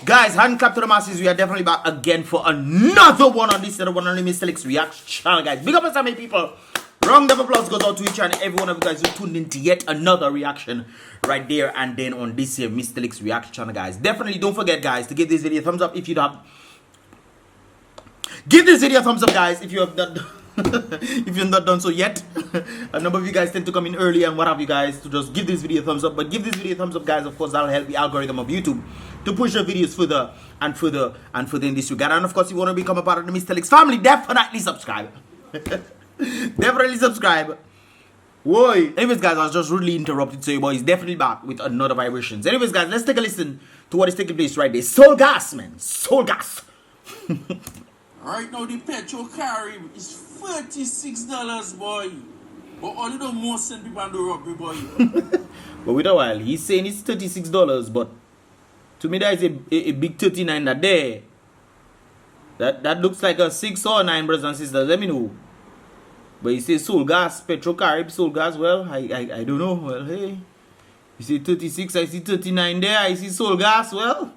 Guys, hand clap to the masses. We are definitely back again for another one on this one on the Mystelics reaction channel, guys. Big up to so many people. Round of applause goes out to each and every one of you guys who tuned into yet another reaction right there and then on this here Mystelics reaction channel, guys. Definitely don't forget, guys, to give this video a thumbs up if you have. Give this video a thumbs up, guys, if you have not if you've not done so yet. A number of you guys tend to come in early and what have you guys to just give this video a thumbs up. But give this video a thumbs up, guys. Of course, that'll help the algorithm of YouTube to push the videos further and further and further in this regard. And of course, if you want to become a part of the Mystelics family, definitely subscribe. Definitely subscribe. Whoa. Anyways, guys, I was just rudely interrupted, so your boy is definitely back with another vibrations. Anyways, guys, let's take a listen to what is taking place right there. Soul gas, man. Soul gas. Right now, the petrol carry is $36, boy. But all of the most send people on the robbery, boy. But wait a while, he's saying it's $36, but to me that is a big 39 that there. That looks like a 6 or 9, brothers and sisters. Let me know. But he says soul gas, petrol carry, soul gas. Well, I don't know. Well, hey, you see 36, I see 39 there. I see soul gas. Well,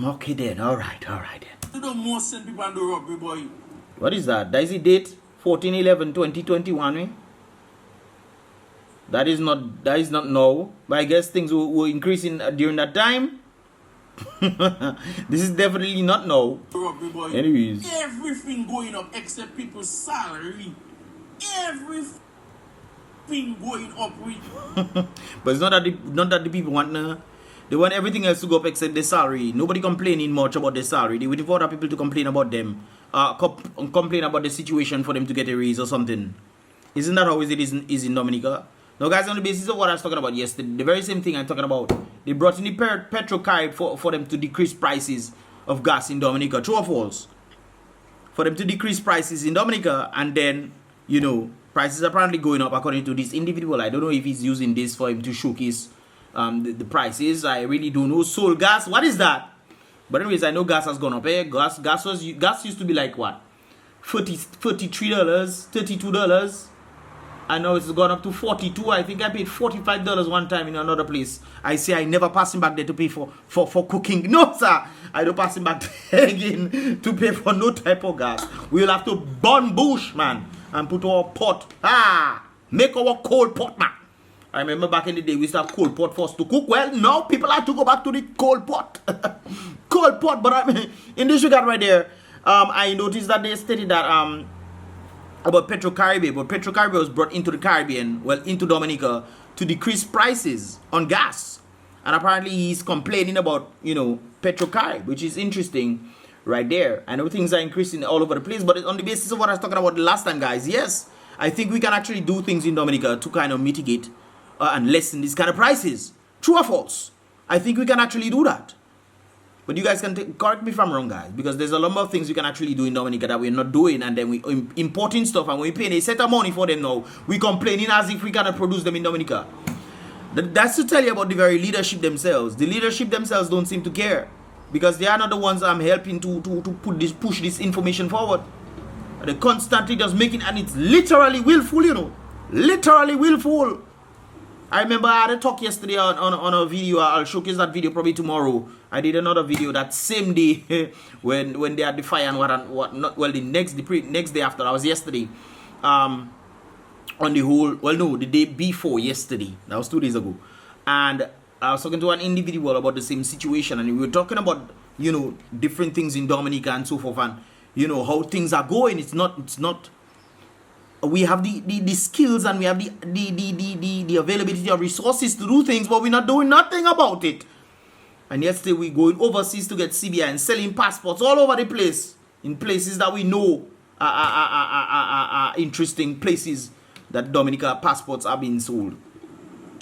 okay then. All right then. The most send people on the robbery, boy. What is that? That is the date 14/11/2021. Eh? That is not now. But I guess things were increasing during that time. This is definitely not now. Robbery, boy. Anyways, Everything going up except people's salary. Everything going up with. but it's not that the people want. They want everything else to go up except the salary. Nobody complaining much about the salary. They waiting for other people to complain about them. Complain about the situation for them to get a raise or something. Isn't that how it is in Dominica? Now, guys, on the basis of what I was talking about yesterday, the very same thing I'm talking about. They brought in the petrol card for them to decrease prices of gas in Dominica. True or false? For them to decrease prices in Dominica, and then, you know, prices are apparently going up according to this individual. I don't know if he's using this for him to showcase the prices. I really don't know. Soul gas, what is that? But anyways, I know gas has gone up. Eh? Gas used to be like what, $33, $32, and now it's gone up to $42. I think I paid $45 one time in another place. I say I never pass him back there to pay for cooking. No, sir, I don't pass him back there again to pay for no type of gas. We'll have to burn bush, man, and put our pot. Make our coal pot, man. I remember back in the day we used to have coal pot for us to cook. Well, now people have to go back to the coal pot. Coal pot. But I mean, in this regard right there, I noticed that they stated that about Petro Caribbean. But Petro Caribbean was brought into the Caribbean, well, into Dominica, to decrease prices on gas. And apparently he's complaining about, you know, Petro Caribbean, which is interesting right there. I know things are increasing all over the place, but on the basis of what I was talking about the last time, guys, yes, I think we can actually do things in Dominica to kind of mitigate and lessen these kind of prices. True or false? I think we can actually do that. But you guys can correct me if I'm wrong, guys, because there's a number of things we can actually do in Dominica that we're not doing, and then we importing stuff and we paying a set of money for them now. We complaining as if we cannot produce them in Dominica. That's to tell you about the very leadership themselves. The leadership themselves don't seem to care, because they are not the ones I'm helping to push this information forward. They constantly just making, and it's literally willful, you know, literally willful. I remember I had a talk yesterday on a video. I'll showcase that video probably tomorrow. I did another video that same day when they had the fire and what not. Well, the next day after, that was yesterday. On the whole, well, no, the day before yesterday. That was 2 days ago, and I was talking to an individual about the same situation, and we were talking about, you know, different things in Dominica and so forth, and you know how things are going. It's not. We have the skills and we have the availability of resources to do things, but we're not doing nothing about it. And yesterday we're going overseas to get CBI and selling passports all over the place, in places that we know are interesting places that Dominica passports are being sold.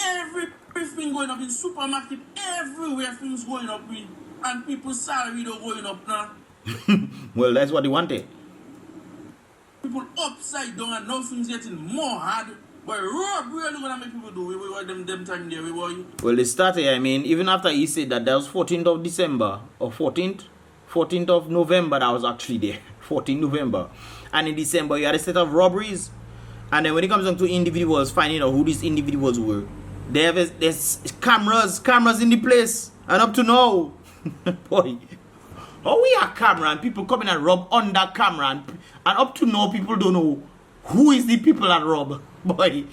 Everything going up in supermarket, everywhere things going up with, and people's salary don't going up now. Well, that's what they wanted. People upside down and now things getting more hard. But robbery really gonna make people do them time there, boy. Well, they started, I mean, even after he said that was 14th of December or 14th of November, that was actually there. 14th November. And in December you had a set of robberies. And then when it comes down to individuals, finding out who these individuals were, there's cameras in the place. And up to now, Boy, how we are camera and people coming and rob under camera and up to now people don't know who is the people that rob. Boy,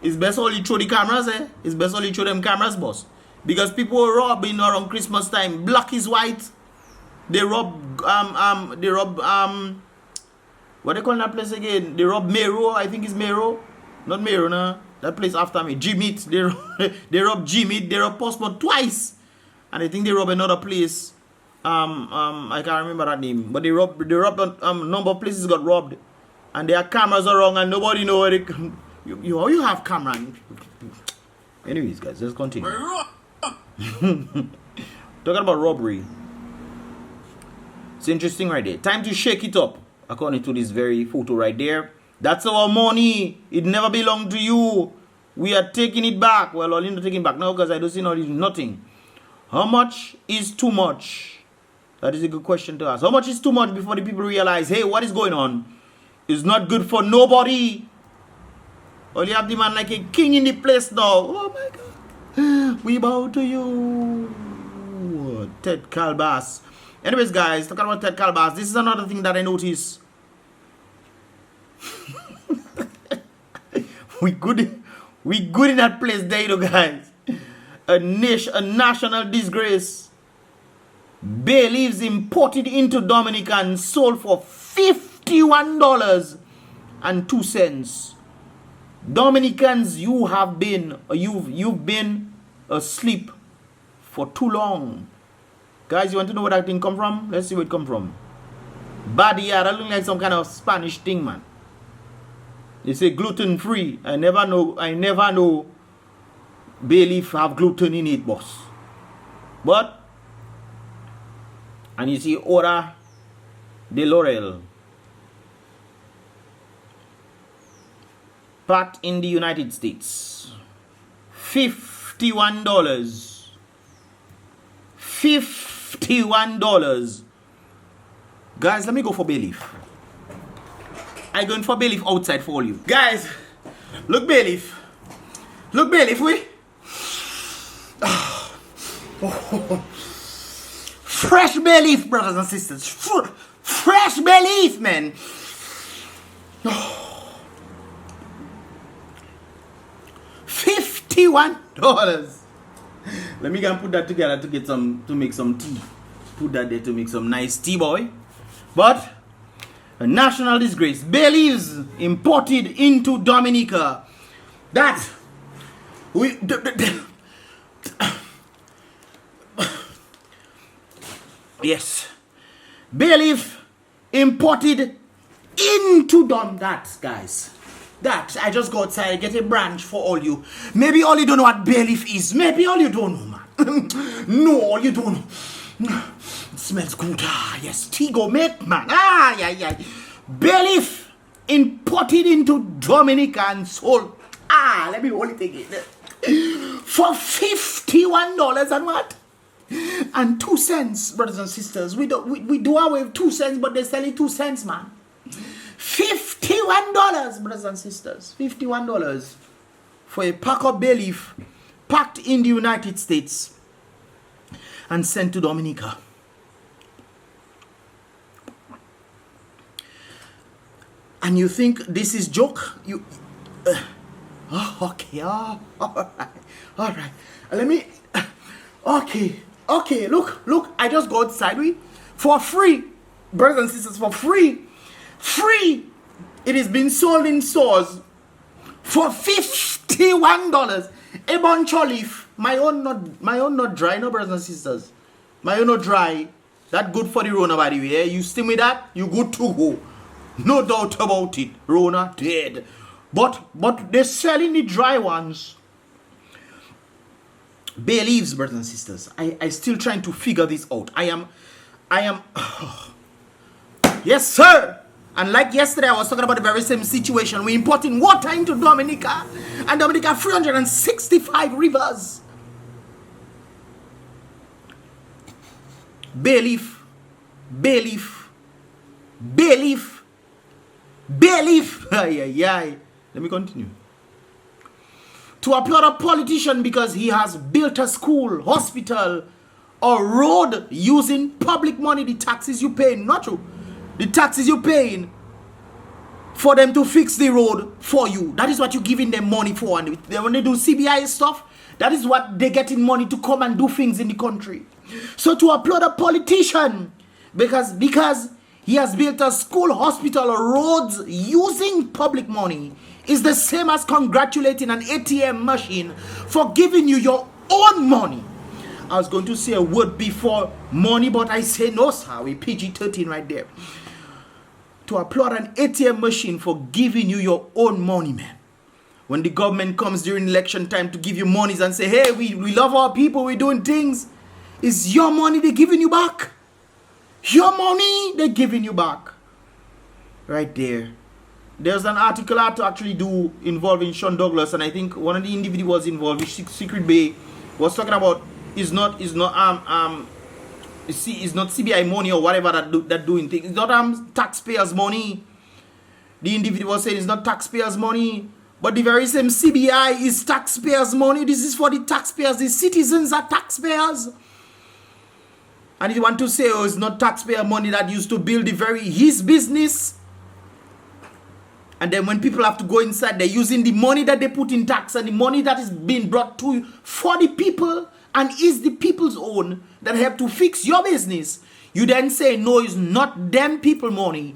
it's best only throw the cameras, eh? It's best only throw them cameras, boss. Because people are robbing around Christmas time. Black is white. They rob what they call that place again? They rob Mero, I think it's Mero. Not Mero, nah. That place after me. G-Meat. They rob G-Meat. They rob Postmod twice. And I think they rob another place. I can't remember that name. But they robbed number of places got robbed. And their cameras are wrong and nobody know where they come. You have camera. Anyways, guys, let's continue. Talking about robbery. It's interesting right there. Time to shake it up. According to this very photo right there. That's our money. It never belonged to you. We are taking it back. Well, I'll not taking it back now because I don't see nothing. How much is too much? That is a good question to ask. How much is too much before the people realize, hey, what is going on? It's not good for nobody. Well, you have the man like a king in the place now. Oh my God. We bow to you. Ted Calbas. Anyways, guys, talking about Ted Calbas, this is another thing that I noticed. we good in that place there, you know, guys. A national disgrace. BAYLEAF imported into Dominica and sold for $51.02. Dominicans, you've been asleep for too long. Guys, you want to know where that thing come from? Let's see where it come from. Badia, that look like some kind of Spanish thing, man. They say gluten free. I never know BAYLEAF have gluten in it, boss. But, and you see Hora de Laurel. Packed in the United States. $51. $51. Guys, let me go for BAYLEAF. I'm going for BAYLEAF outside for all you. Guys, look BAYLEAF. Look BAYLEAF, we. Fresh BAYLEAF, brothers and sisters. Fresh BAYLEAF, man. $51. Let me go and put that together to make some tea. Put that there to make some nice tea, boy. But a national disgrace. BAYLEAF imported into Dominica. That we yes. BAYLEAF imported into that, guys. That I just go outside and get a branch for all you. Maybe all you don't know what BAYLEAF is. Maybe all you don't know, man. No, all you don't know. It smells good. Ah, yes. Tea go make, man. Ah, yeah. BAYLEAF imported into Dominica and sold. Ah, let me hold it again. For $51 and what? And 2 cents, brothers and sisters. We do away with 2 cents, but they sell it 2 cents, man. $51, brothers and sisters. $51 for a pack of BAYLEAF packed in the United States and sent to Dominica. And you think this is joke? Okay. All right. Let me. Okay. Look. I just go outside for free, brothers and sisters, for free. It is being sold in stores for $51. A bunch of leaf. My own not dry, no, brothers and sisters. My own not dry. That good for the Rona, by the way. Eh? You steam with that, you good to go. No doubt about it. Rona dead. But they're selling the dry ones. BAYLEAF, brothers and sisters. I still trying to figure this out. I am. Yes, sir. And like yesterday, I was talking about the very same situation. We're importing water into Dominica. And Dominica, 365 rivers. BAYLEAF. Ay. Let me continue. To applaud a politician because he has built a school, hospital, a road using public money, the taxes you paying, not true. The taxes you paying for them to fix the road for you. That is what you're giving them money for. And when they do CBI stuff, that is what they're getting money to come and do things in the country. So to applaud a politician because he has built a school, hospital, or roads using public money is the same as congratulating an ATM machine for giving you your own money. I was going to say a word before money, but I say no, sir. We PG-13 right there. To applaud an ATM machine for giving you your own money, man. When the government comes during election time to give you monies and say, hey, we love our people, we're doing things, it's your money they're giving you back. Your money they're giving you back. Right there. There's an article I had to actually do involving Sean Douglas, and I think one of the individuals involved with Secret Bay was talking about it's not CBI money or whatever that doing things. It's not taxpayers' money. The individual was saying it's not taxpayers' money, but the very same CBI is taxpayers' money. This is for the taxpayers. The citizens are taxpayers. And you want to say, oh, it's not taxpayer money that used to build his business. And then when people have to go inside, they're using the money that they put in tax and the money that is being brought to you for the people and is the people's own that have to fix your business. You then say, no, it's not them people money.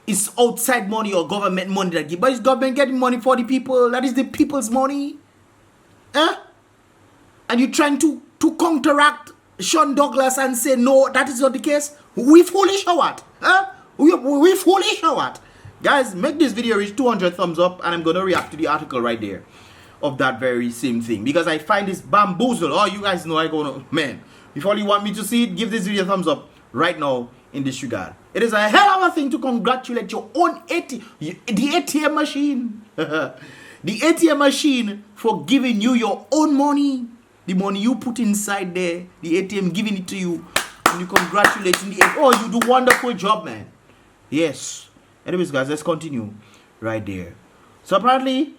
It's outside money or government money that give. But is government getting money for the people? That is the people's money. And you're trying to counteract Sean Douglas and say, no, that is not the case. We foolish or what? We foolish or what? Guys, make this video reach 200 thumbs up and I'm going to react to the article right there of that very same thing. Because I find this bamboozle. Oh, you guys know I go, no, man. If all you want me to see it, give this video a thumbs up right now in this regard. It is a hell of a thing to congratulate your own the ATM machine. The ATM machine for giving you your own money. The money you put inside there, the ATM giving it to you, and you congratulating the ATM. Oh, you do wonderful job, man. Yes. Anyways, guys, let's continue right there. So apparently,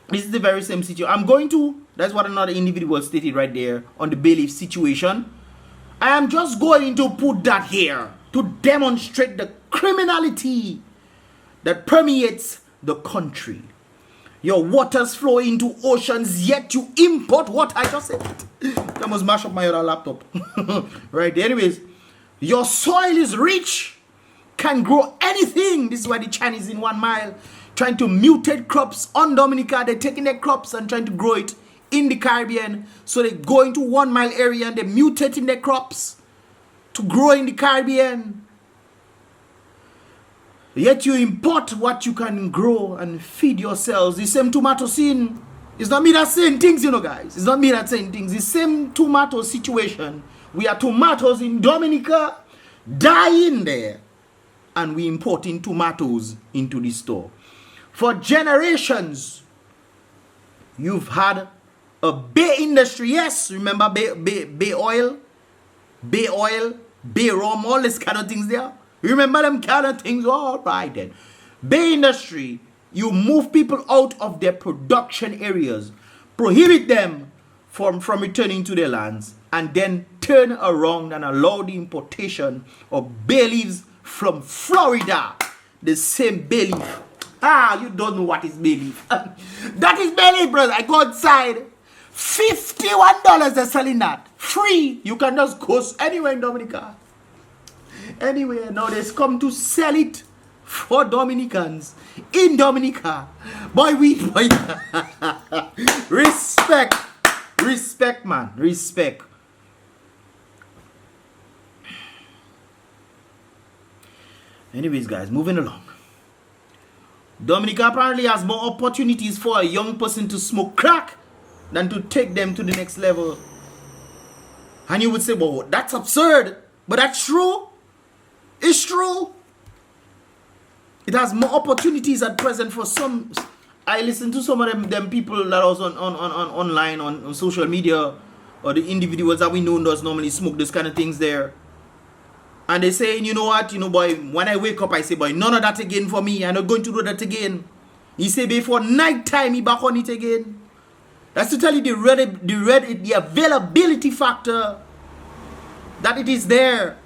this is the very same situation. That's what another individual stated right there on the BAYLEAF situation. I am just going to put that here to demonstrate the criminality that permeates the country. Your waters flow into oceans, yet you import what I just said. That must mash up my other laptop. Right. Anyways, your soil is rich, can grow anything. This is why the Chinese in 1 mile trying to mutate crops on Dominica. They're taking their crops and trying to grow it in the Caribbean. So they go into 1 mile area and they're mutating their crops to grow in the Caribbean. Yet you import what you can grow and feed yourselves. The same tomato scene. It's not me that's saying things, you know, guys. It's not me that's saying things. The same tomato situation. We are tomatoes in Dominica dying there. And we importing tomatoes into the store. For generations, you've had a bay industry. Yes, remember bay oil, bay rum, all these kind of things there. Remember them kind of things? All right then. Bay industry, you move people out of their production areas, prohibit them from returning to their lands, and then turn around and allow the importation of bay leaves from Florida. The same bay leaf. Ah, you don't know what is bay leaf. That is bay leaf, brother. I go outside. $51 they're selling that. Free. You can just go anywhere in Dominica. Anyway, now they come to sell it for Dominicans in Dominica. Boy, respect, man, respect. Anyways, guys, moving along. Dominica apparently has more opportunities for a young person to smoke crack than to take them to the next level. And you would say, well, that's absurd, but that's true. It's true. It has more opportunities at present for some. I listen to some of them people that was on online on social media, or the individuals that we know does normally smoke this kind of things there. And they saying, you know what, boy, when I wake up, I say, boy, none of that again for me. I'm not going to do that again. He say before night time, he back on it again. That's to tell you the availability factor that it is there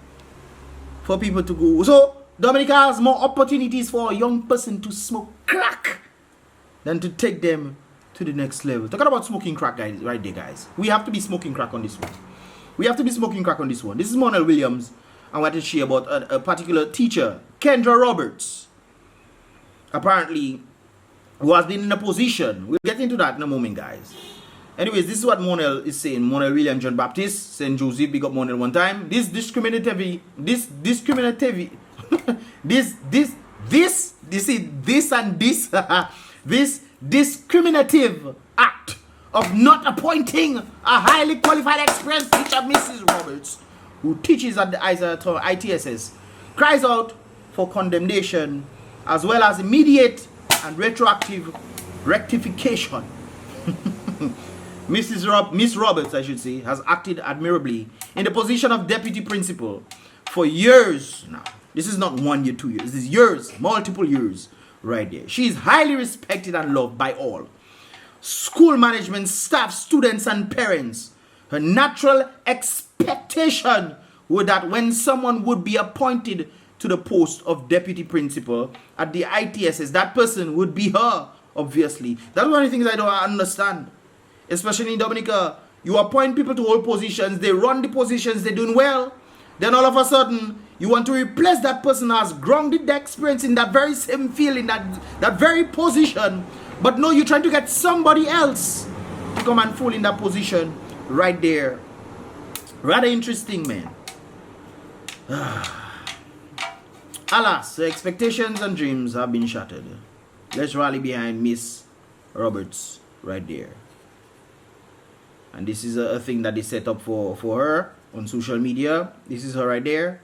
for people to go. So Dominica has more opportunities for a young person to smoke crack than to take them to the next level. Talking about smoking crack, guys, right there, guys. We have to be smoking crack on this one. We have to be smoking crack on this one. This is Monel Williams. I want to share about a particular teacher, Kendra Roberts. Apparently, who has been in a position. We'll get into that in a moment, guys. Anyways, this is what Monel is saying. Monel William John Baptist, St. Joseph, big up Monel one time. This discriminative act of not appointing a highly qualified experienced teacher, Mrs. Roberts, who teaches at the ITSS, cries out for condemnation as well as immediate and retroactive rectification. Miss Roberts, I should say, has acted admirably in the position of deputy principal for years now. This is not 1 year, 2 years. This is years, multiple years right there. She is highly respected and loved by all. School management, staff, students, and parents. Her natural expectation was that when someone would be appointed to the post of deputy principal at the ITSS, that person would be her, obviously. That's one of the things I don't understand. Especially in Dominica, you appoint people to hold positions, they run the positions, they're doing well. Then all of a sudden, you want to replace that person who has grounded the experience in that very same field, in that very position. But no, you're trying to get somebody else to come and fall in that position right there. Rather interesting, man. Alas, the expectations and dreams have been shattered. Let's rally behind Miss Roberts right there. And this is a thing that they set up for her on social media. This is her right there.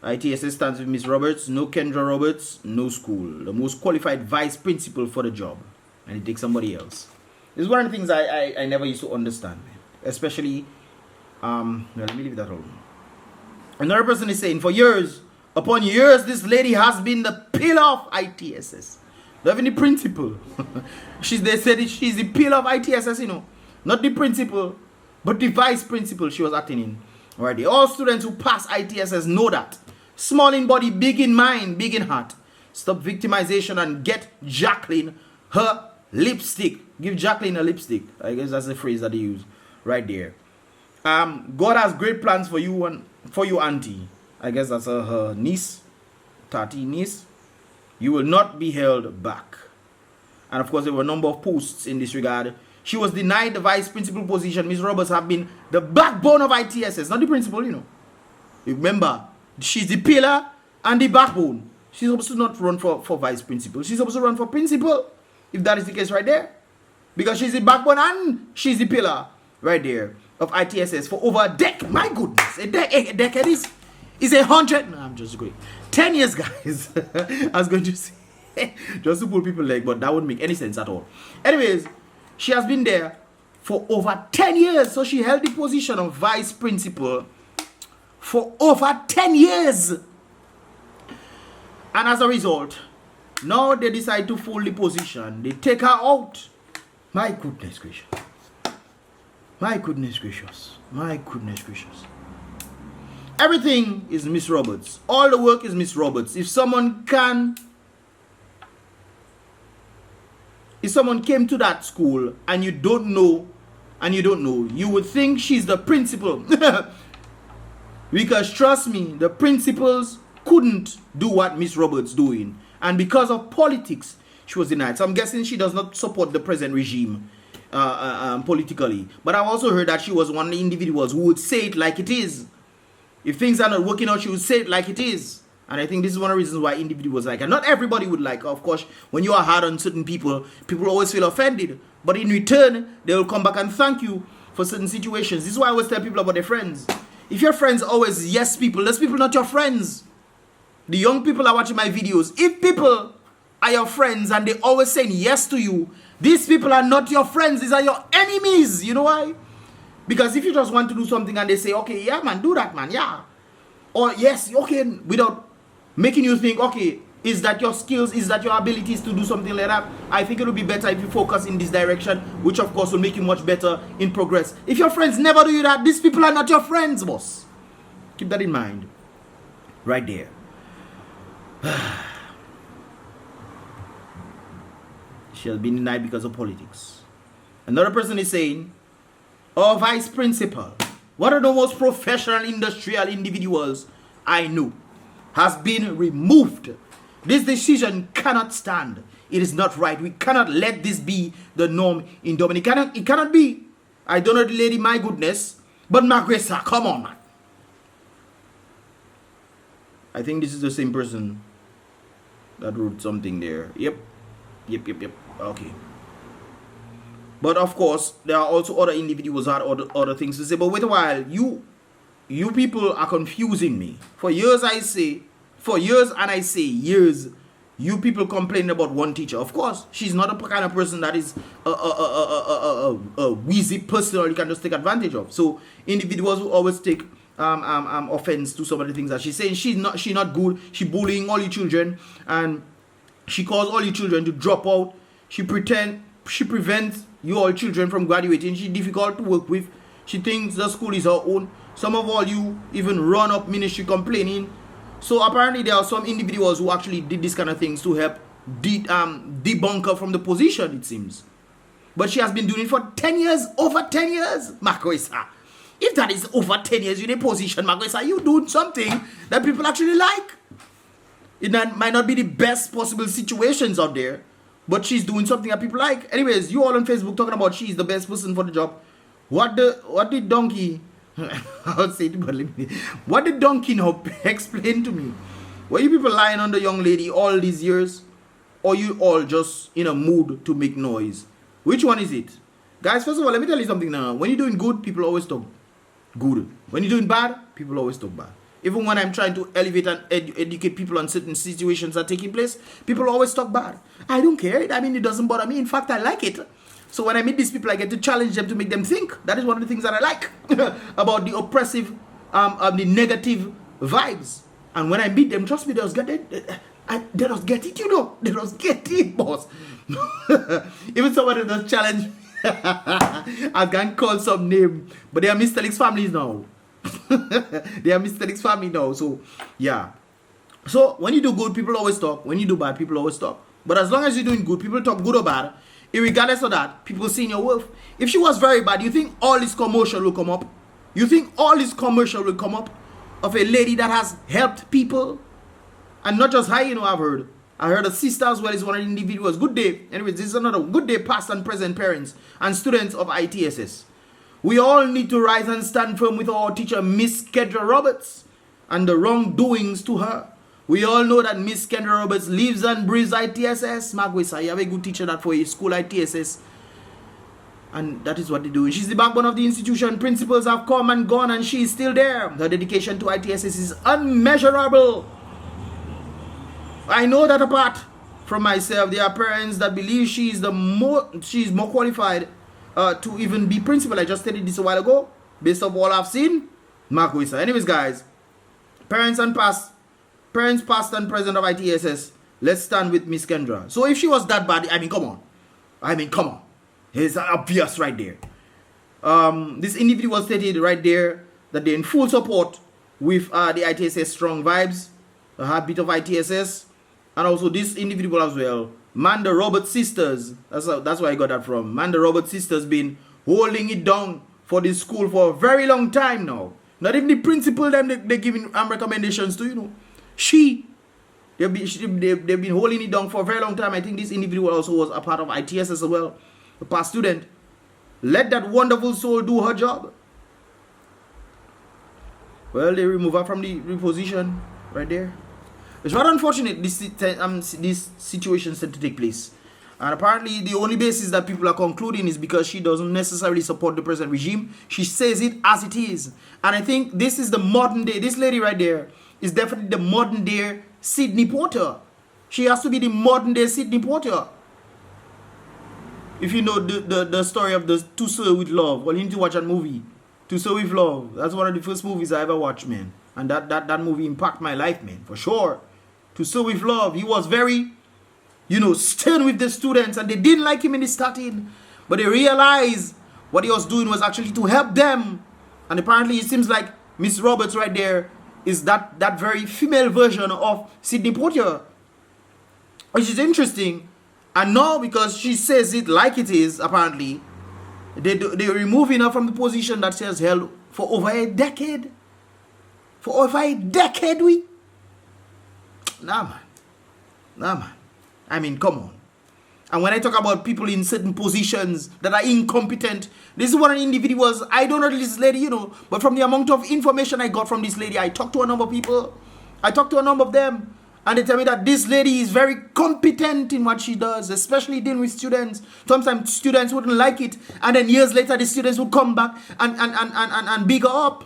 ITSS stands with Miss Roberts. No Kendra Roberts, no school. The most qualified vice principal for the job. And it takes somebody else. This is one of the things I never used to understand. Especially, well, let me leave that alone. Another person is saying, for years, upon years, this lady has been the pillar of ITSS. Not even the principal. They said she's the pillar of ITSS, you know. Not the principal, but the vice principal she was acting in. Alright, all students who pass ITSS know that. Small in body, big in mind, big in heart. Stop victimization and get Jacqueline her lipstick. Give Jacqueline a lipstick. I guess that's the phrase that they use right there. God has great plans for you and for you, auntie. I guess that's her niece, Tati niece. You will not be held back. And of course, there were a number of posts in this regard. She was denied the vice principal position. Miss Roberts have been the backbone of ITSS, not the principal, you know. Remember, she's the pillar and the backbone. She's supposed to not run for vice principal. She's supposed to run for principal, if that is the case right there. Because she's the backbone and she's the pillar right there of ITSS for over a decade. My goodness, a decade is 100. No, I'm just going. 10 years, guys. I was going to say, just to pull people leg, but that wouldn't make any sense at all. Anyways, she has been there for over 10 years. So she held the position of vice principal for over 10 years. And as a result, now they decide to fold the position. They take her out. My goodness gracious. My goodness gracious. My goodness gracious. Everything is Miss Roberts. All the work is Miss Roberts. If someone came to that school and you don't know, you would think she's the principal. Because trust me, the principals couldn't do what Miss Roberts doing. And because of politics, she was denied. So I'm guessing she does not support the present regime politically. But I've also heard that she was one of the individuals who would say it like it is. If things are not working out, she would say it like it is. And I think this is one of the reasons why individuals like her. Not everybody would like her. Of course, when you are hard on certain people, people always feel offended. But in return, they will come back and thank you for certain situations. This is why I always tell people about their friends. If your friends are always yes people, those people not your friends. The young people are watching my videos. If people are your friends and they always saying yes to you, these people are not your friends. These are your enemies. You know why? Because if you just want to do something and they say, okay, yeah, man, do that, man, yeah. Or yes, okay, without making you think, okay, Is that your skills? Is that your abilities to do something like that? I think it would be better if you focus in this direction, which of course will make you much better in progress. If your friends never do you that, these people are not your friends, boss. Keep that in mind. Right there. She has been denied because of politics. Another person is saying, our vice principal, one of the most professional industrial individuals I knew, has been removed. This decision cannot stand. It is not right. We cannot let this be the norm in Dominica. It cannot be. I don't know the lady, my goodness. But Magresa, come on, man. I think this is the same person that wrote something there. Yep. Okay. But of course, there are also other individuals that had other things to say. But wait a while. You people are confusing me. For years and I say years, you people complain about one teacher. Of course, she's not the kind of person that is a wheezy person or you can just take advantage of. So individuals will always take offense to some of the things that she's saying. She's not good. She bullying all you children, and she calls all you children to drop out. She prevents you all children from graduating. She's difficult to work with. She thinks the school is her own. Some of all you even run up ministry complaining. So apparently there are some individuals who actually did this kind of things to help debunk her from the position, it seems. But she has been doing it for 10 years, over 10 years, Makoisa. If that is over 10 years in a position, Makoisa, you doing something that people actually like. It might not be the best possible situations out there, but she's doing something that people like. Anyways, you all on Facebook talking about she's the best person for the job. What did Donkey... I'll say it, but what did Donkey now explain to me? Were you people lying on the young lady all these years? Or you all just in a mood to make noise? Which one is it? Guys, first of all, let me tell you something now. When you're doing good, people always talk good. When you're doing bad, people always talk bad. Even when I'm trying to elevate and educate people on certain situations that are taking place, people always talk bad. I don't care. I mean, it doesn't bother me. In fact, I like it. So when I meet these people, I get to challenge them to make them think. That is one of the things that I like about the oppressive, the negative vibes. And when I meet them, trust me, they just get it. They just get it, you know. They just get it, boss. Even somebody does challenge. I can't call some name, but they are Mystelics families now. They are Mystelics family now. So yeah. So when you do good, people always talk. When you do bad, people always talk. But as long as you're doing good, people talk good or bad. Regardless of that, people seeing your worth. If she was very bad, you think all this commercial will come up? You think all this commercial will come up of a lady that has helped people? And not just her, you know, I heard a sister as well is one of the individuals. Good day. Anyways, this is another good day, past and present parents and students of ITSS. We all need to rise and stand firm with our teacher, Miss Kendra Roberts, and the wrongdoings to her. We all know that Miss Kendra Roberts lives and breathes ITSS. Magwisa, you have a good teacher that for a school ITSS. And that is what they do. She's the backbone of the institution. Principals have come and gone and she is still there. Her dedication to ITSS is unmeasurable. I know that apart from myself, there are parents that believe she is more qualified to even be principal. I just stated this a while ago. Based on all I've seen, Magwisa. Anyways, guys, parents past and present of ITSS, let's stand with Miss Kendra. So if she was that bad, I mean, come on. It's obvious right there. This individual stated right there that they're in full support with the ITSS strong vibes, the heartbeat of ITSS, and also this individual as well, Manda Roberts sisters. That's where I got that from. Manda Roberts sisters been holding it down for this school for a very long time now. Not even the principal them they giving recommendations to, you know. They've been holding it down for a very long time. I think this individual also was a part of ITSS as well, a past student. Let that wonderful soul do her job. Well, they remove her from the position right there. It's rather unfortunate this situation said to take place. And apparently the only basis that people are concluding is because she doesn't necessarily support the present regime. She says it as it is. And I think this is the modern day, this lady right there is definitely the modern day Sydney Porter. She has to be the modern day Sydney Porter. If you know the story of the To Serve With Love, well, you need to watch that movie. To Serve With Love. That's one of the first movies I ever watched, man. And that movie impacted my life, man, for sure. to Serve with Love. He was very, you know, stern with the students, and they didn't like him in the starting, but they realized what he was doing was actually to help them. And apparently it seems like Miss Roberts right there is that very female version of Sidney Poitier, which is interesting. And now, because she says it like it is, apparently they're removing her from the position that she has held for over a decade. For over a decade, Nah, man. I mean, come on. And when I talk about people in certain positions that are incompetent, this is one of the individuals. I don't know this lady, you know, but from the amount of information I got from this lady, I talked to a number of people. I talked to a number of them, and they tell me that this lady is very competent in what she does, especially dealing with students. Sometimes students wouldn't like it, and then years later, the students would come back and big her up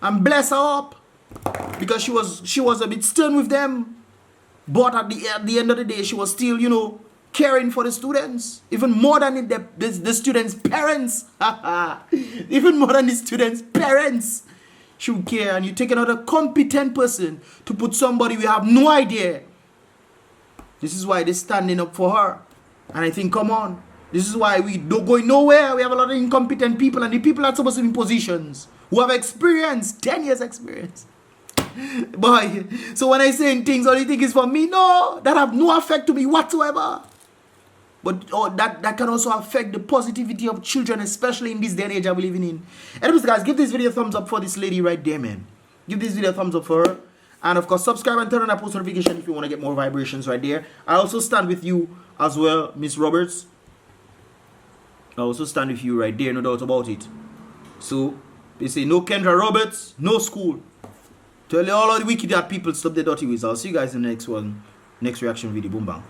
and bless her up because she was a bit stern with them. But at the end of the day, she was still, you know, caring for the students, even more than the students' parents. Even more than the students' parents. She would care. And you take another competent person to put somebody we have no idea. This is why they're standing up for her. And I think, come on. This is why we don't go nowhere. We have a lot of incompetent people, and the people that are supposed to be in positions who have experience, 10 years experience. Boy, so when I say things, all you think is for me? No, that have no effect to me whatsoever. But that can also affect the positivity of children, especially in this day and age we're living in. Anyways, guys, give this video a thumbs up for this lady right there, man. Give this video a thumbs up for her. And, of course, subscribe and turn on that post notification if you want to get more vibrations right there. I also stand with you as well, Miss Roberts. I also stand with you right there, no doubt about it. So, they say no Kendra Roberts, no school. Tell all of the wicked people stop the dirty ways. I'll see you guys in the next one. Next reaction video. Boom, bang.